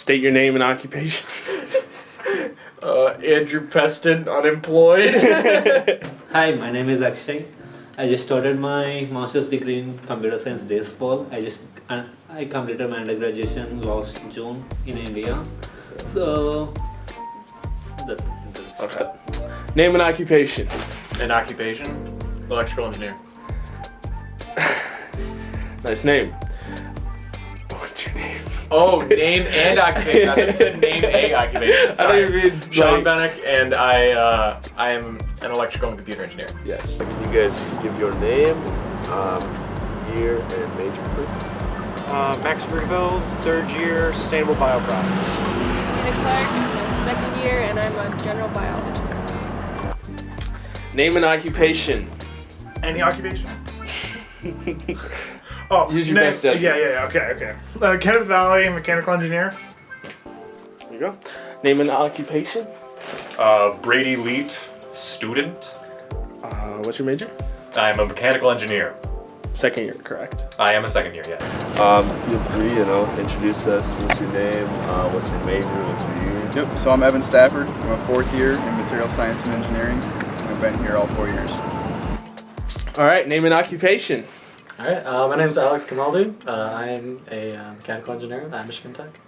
State your name and occupation. Andrew Peston, unemployed. Hi, my name is Akshay. I just started my master's degree in computer science this fall. I completed my undergraduation last June in India. So that's it. Okay. Name and occupation. An occupation? Electrical engineer. Nice name. What's your name? Oh, name and occupation. I thought you said name a occupation. Sorry. I don't even Sean Bennick, and I am an electrical and computer engineer. Yes. Can you guys give your name, year, and major, please? Max Vergeville, third year, sustainable bioproducts. Christina Clark, I'm a second year, and I'm a general biology. Name and occupation. Any occupation? Oh, Use your best judgment. Yeah, okay. Kenneth Valley, mechanical engineer. There you go. Name and occupation. Brady Leet, student. What's your major? I'm a mechanical engineer. Second year, correct. I am a second year, yeah. Feel free, introduce us. What's your name? What's your major? What's your year? Yep, so I'm Evan Stafford. I'm a fourth year in material science and engineering. I've been here all 4 years. All right, name and occupation. All right, my name is Alex Kamaldi. I am a mechanical engineer at Michigan Tech.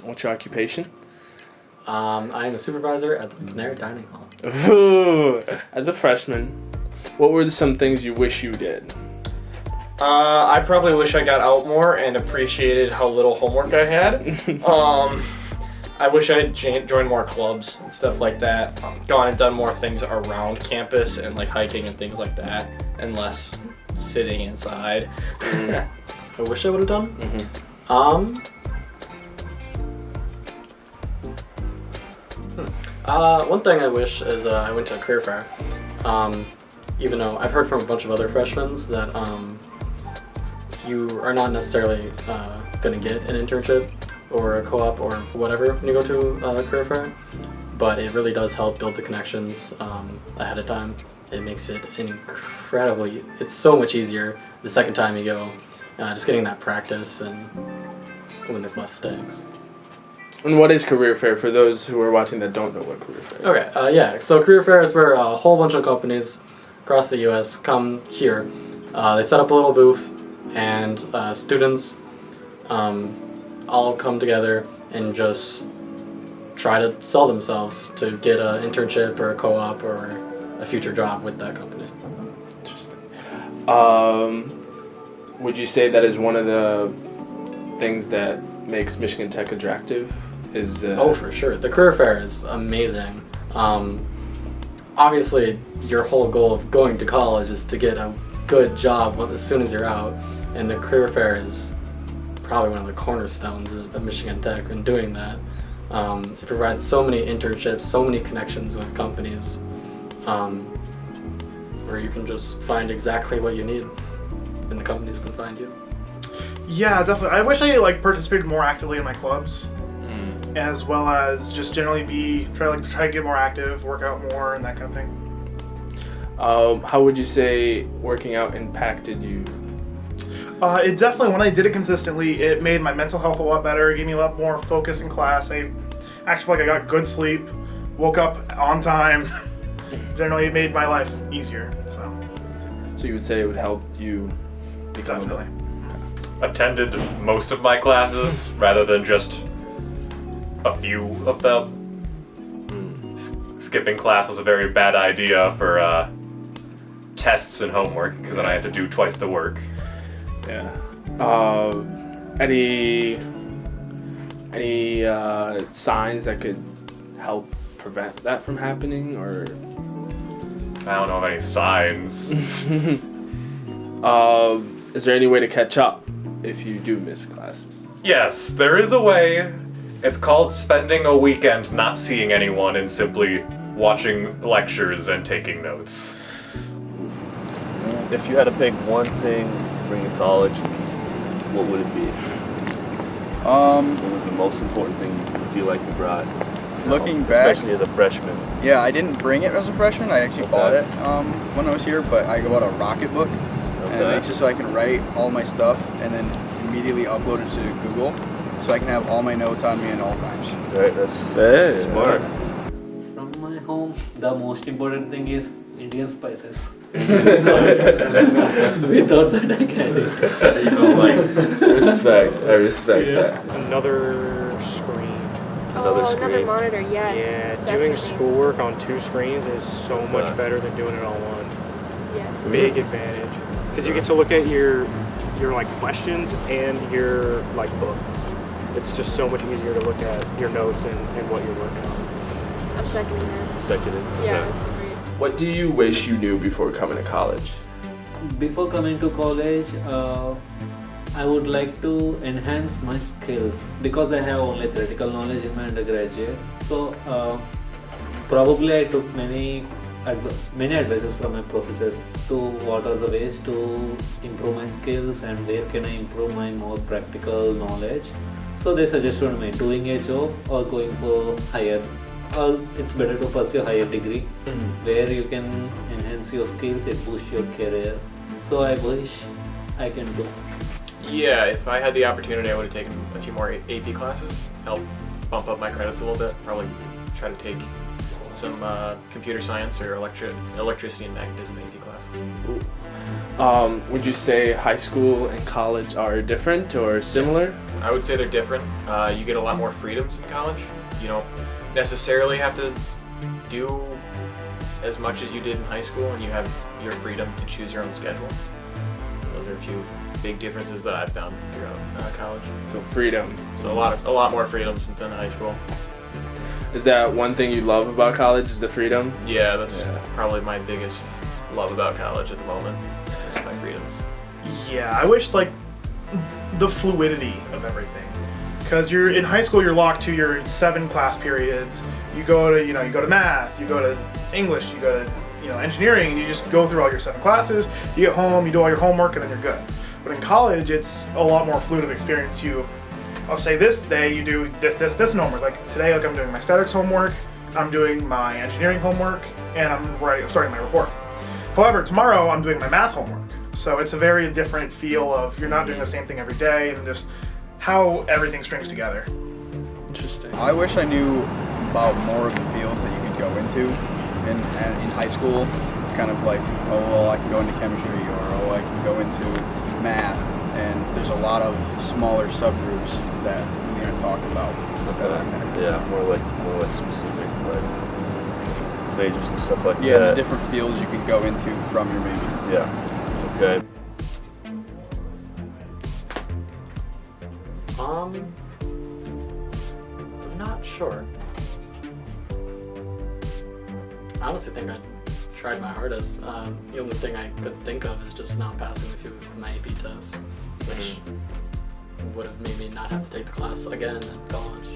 What's your occupation? I am a supervisor at the Canary Dining Hall. Ooh, as a freshman, what were some things you wish you did? I probably wish I got out more and appreciated how little homework I had. I wish I joined more clubs and stuff like that. Gone and done more things around campus and like hiking and things like that, and less sitting inside. I wish I would have done. One thing I wish is I went to a career fair. Even though I've heard from a bunch of other freshmen that you are not necessarily going to get an internship or a co-op or whatever when you go to a career fair, but it really does help build the connections ahead of time. It makes it it's so much easier the second time you go, just getting that practice and when there's less stakes. And what is career fair for those who are watching that don't know what career fair is? Okay, yeah, so career fair is where a whole bunch of companies across the U.S. come here. They set up a little booth and students all come together and just try to sell themselves to get an internship or a co-op or a future job with that company. Interesting. Would you say that is one of the things that makes Michigan Tech attractive? Oh, for sure. The career fair is amazing. Obviously, your whole goal of going to college is to get a good job as soon as you're out, and the career fair is probably one of the cornerstones of Michigan Tech in doing that. It provides so many internships, so many connections with companies, where you can just find exactly what you need, and the companies can find you. Yeah, definitely. I wish I participated more actively in my clubs, as well as just generally try to get more active, work out more, and that kind of thing. How would you say working out impacted you? It definitely, when I did it consistently, it made my mental health a lot better. It gave me a lot more focus in class. I actually feel like I got good sleep, woke up on time. Generally, it made my life easier. So you would say it would help you become Definitely. Attended most of my classes rather than just a few of them. Skipping class was a very bad idea for tests and homework because then I had to do twice the work. Yeah. Any signs that could help prevent that from happening, or? I don't know of any signs. Is there any way to catch up if you do miss classes? Yes, there is a way. It's called spending a weekend not seeing anyone and simply watching lectures and taking notes. If you had to pick one thing to bring to college, what would it be? What was the most important thing you feel like you brought? Looking back, especially as a freshman. Yeah, I didn't bring it as a freshman. I actually bought it when I was here, but I bought a Rocket book, and it's just so I can write all my stuff and then immediately upload it to Google. so I can have all my notes on me at all times. Right, that's smart. From my home, the most important thing is Indian spices. Without that, I can't. Respect. I respect that. Another screen. Another Another screen. monitor, yes. Yeah, definitely. doing schoolwork on 2 screens is so much better than doing it on one. Yes. Big advantage. Because you get to look at your like questions and your like book. It's just so much easier to look at your notes and what you're working on. I'm seconding that. Seconded. Yeah, Okay. that's great. What do you wish you knew before coming to college? Before coming to college, I would like to enhance my skills because I have only theoretical knowledge in my undergraduate. So probably I took many advices from my professors to what are the ways to improve my skills and where can I improve my more practical knowledge. So they suggested me doing a job or going for higher, or it's better to pursue a higher degree where you can enhance your skills and boost your career. So I wish I can do. Yeah, if I had the opportunity, I would have taken a few more AP classes, help bump up my credits a little bit. Probably try to take some computer science or electricity and magnetism AP classes. Would you say high school and college are different or similar? I would say they're different. You get a lot more freedoms in college. You don't necessarily have to do as much as you did in high school, and you have your freedom to choose your own schedule. Those are a few big differences that I've found throughout college. So freedom. So a lot more freedoms than high school. Is that one thing you love about college? Is the freedom? Yeah, that's probably my biggest love about college at the moment. Just my freedoms. Yeah, I wish like the fluidity of everything. Because you're in high school, you're locked to your 7 class periods. You go to math, you go to English, you go to engineering, and you just go through all your 7 classes. You get home, you do all your homework, and then you're good. But in college, it's a lot more fluid of experience. I'll say this day you do this and homework. Like today, I'm doing my statics homework, I'm doing my engineering homework, and I'm starting my report. However, tomorrow I'm doing my math homework. So it's a very different feel of you're not doing the same thing every day, and just how everything strings together. Interesting. I wish I knew about more of the fields that you could go into. In high school, it's kind of like, oh, well, I can go into chemistry, or oh, I can go into math, and there's a lot of smaller subgroups that really aren't talked about. Yeah, more like specific, like majors and stuff like that. Yeah, the different fields you can go into from your major. Yeah. Okay. I'm not sure. I honestly think I tried my hardest. The only thing I could think of is just not passing a few of my AP tests, which would have made me not have to take the class again in college.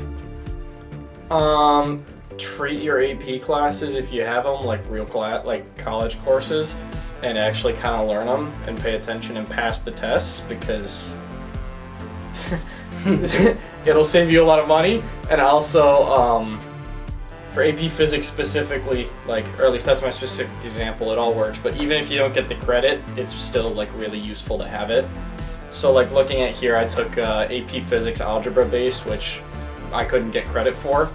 Treat your AP classes, if you have them, like real like college courses, and actually kind of learn them and pay attention and pass the tests, because it'll save you a lot of money. And also for AP Physics specifically, like, or at least that's my specific example, it all works, but even if you don't get the credit, it's still like really useful to have it. So like looking at here, I took AP Physics algebra based, which I couldn't get credit for,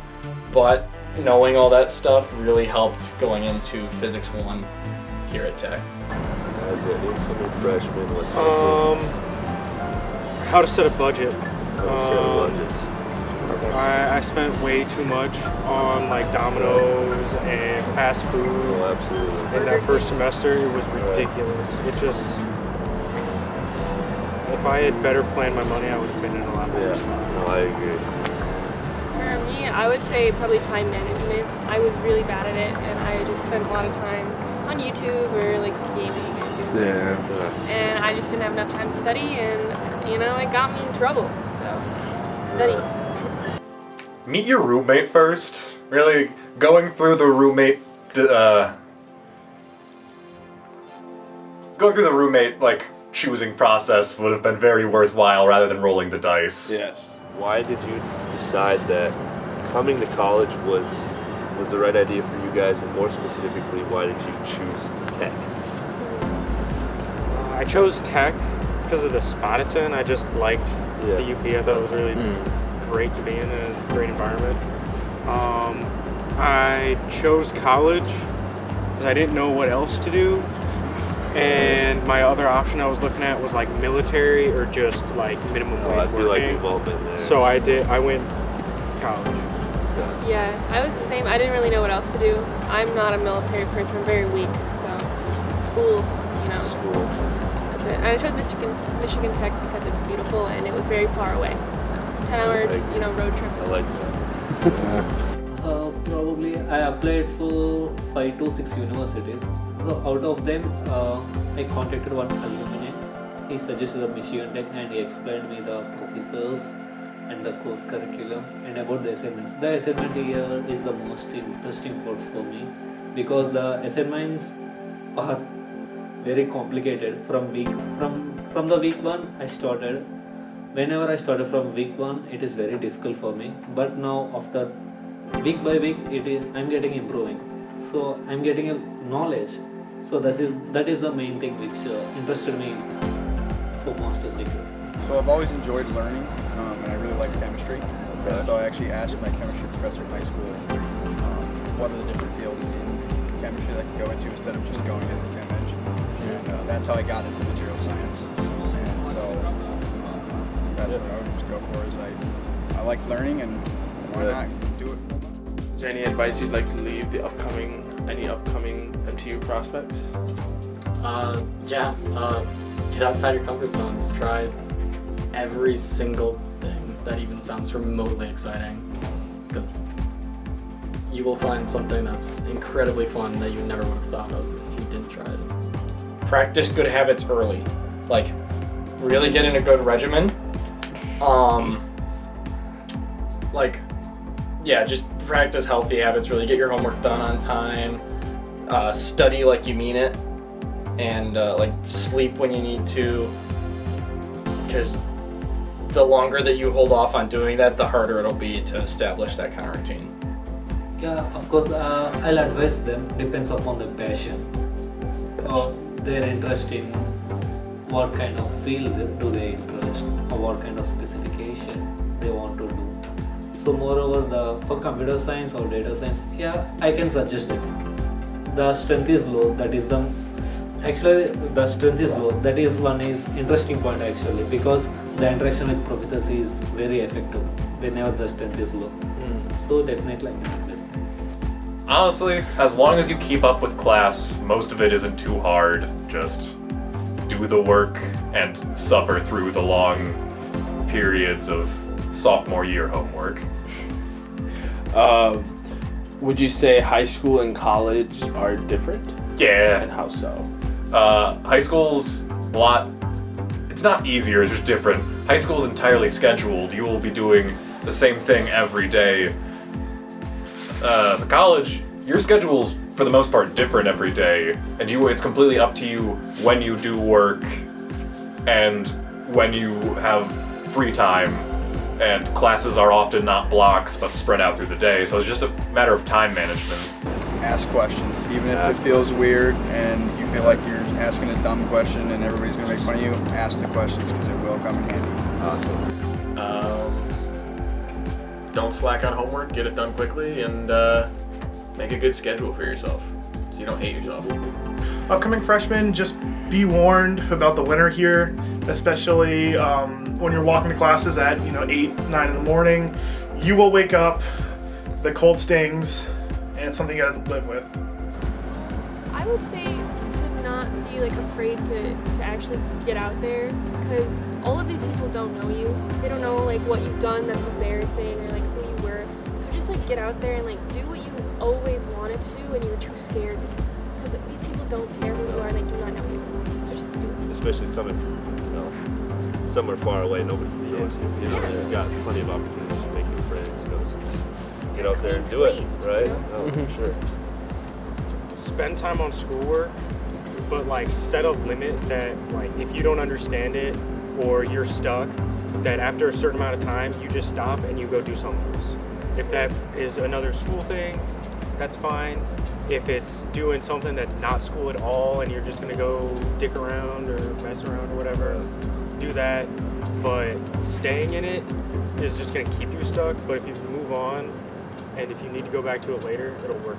but knowing all that stuff really helped going into Physics 1 here at Tech. As an incoming freshman, what's How to set a budget. I I spent way too much on like Domino's and fast food. Oh, absolutely. In that first semester, it was ridiculous. It just, if I had better planned my money, I would have been in a lot better spot. No, I agree. For me, I would say probably time management. I was really bad at it, and I just spent a lot of time on YouTube or like gaming and doing that. And I just didn't have enough time to study, and it got me in trouble. So, study. Meet your roommate first. Really, going through the roommate like choosing process would have been very worthwhile rather than rolling the dice. Yes. Why did you decide that coming to college was the right idea for you guys, and more specifically, why did you choose tech? I chose tech because of the spot it's in. I just liked the UP. I thought it was really great to be in, a great environment. I chose college because I didn't know what else to do. And my other option I was looking at was like military or just like minimum wage I feel like working. we've all been there. So I went college. Yeah, I was the same. I didn't really know what else to do. I'm not a military person. I'm very weak. So school, you know. School. That's it. And I chose Michigan Tech because it's beautiful and it was very far away. So 10-hour, road trip. I like that. Probably I applied for 5 to 6 universities. So out of them, I contacted one alumni. He suggested the Michigan Tech and he explained me the professors and the course curriculum and about the assignments. The assignment here is the most interesting part for me because the assignments are very complicated from the week 1 I started. Whenever I started from week 1, it is very difficult for me. But now after week by week, I'm getting improving. So I'm getting a knowledge. So that is the main thing which interested me for master's degree. So I've always enjoyed learning, and I really like chemistry. And so I actually asked my chemistry professor in high school what are the different fields in chemistry that I could go into instead of just going as a chem eng. And that's how I got into material science. And so that's what I would just go for. Is I like learning, and why not do it full time? Is there any advice you'd like to leave any upcoming MTU prospects? Get outside your comfort zones. Try every single thing that even sounds remotely exciting, because you will find something that's incredibly fun that you never would have thought of if you didn't try it. Practice good habits early. Like, really get in a good regimen. Just practice healthy habits, really get your homework done on time, study like you mean it, and sleep when you need to, because the longer that you hold off on doing that, the harder it'll be to establish that kind of routine. Yeah, of course, I'll advise them, depends upon the passion or their interest in what kind of field do they interest or what kind of specification they want to do. So moreover, for computer science or data science, I can suggest it. The strength is low, that is the strength is low. That is interesting point actually, because the interaction with professors is very effective whenever the strength is low. So definitely I can advise them. Honestly, as long as you keep up with class, most of it isn't too hard. Just do the work and suffer through the long periods of sophomore year homework. Would you say high school and college are different? Yeah. And how so? High school's a lot, it's not easier, it's just different. High school's entirely scheduled. You will be doing the same thing every day. The college, your schedule's for the most part different every day, and it's completely up to you when you do work and when you have free time, and classes are often not blocks but spread out through the day, so it's just a matter of time management. Ask questions, even if it feels weird and you feel like you're asking a dumb question and everybody's gonna make fun of you. Ask the questions because it will come in handy. Awesome. Don't slack on homework, get it done quickly, and make a good schedule for yourself so you don't hate yourself. Upcoming freshmen, just be warned about the winter here, especially when you're walking to classes at 8, 9 in the morning. You will wake up, the cold stings, and it's something you gotta live with. I would say to not be afraid to actually get out there, because all of these people don't know you. They don't know what you've done that's embarrassing or who you were. So just get out there and do what you always wanted to do and you were too scared, because these people don't care who you are. They do not know you. So just do it. Especially coming from somewhere far away, nobody knows you. You've got plenty of opportunities to make new friends. So just get out there and do it, right? Oh, for sure. Spend time on schoolwork, but set a limit that if you don't understand it or you're stuck, that after a certain amount of time you just stop and you go do something else. If that is another school thing, that's fine. If it's doing something that's not school at all and you're just gonna go dick around or mess around or whatever, do that, but staying in it is just gonna keep you stuck. But if you move on, and if you need to go back to it later, it'll work.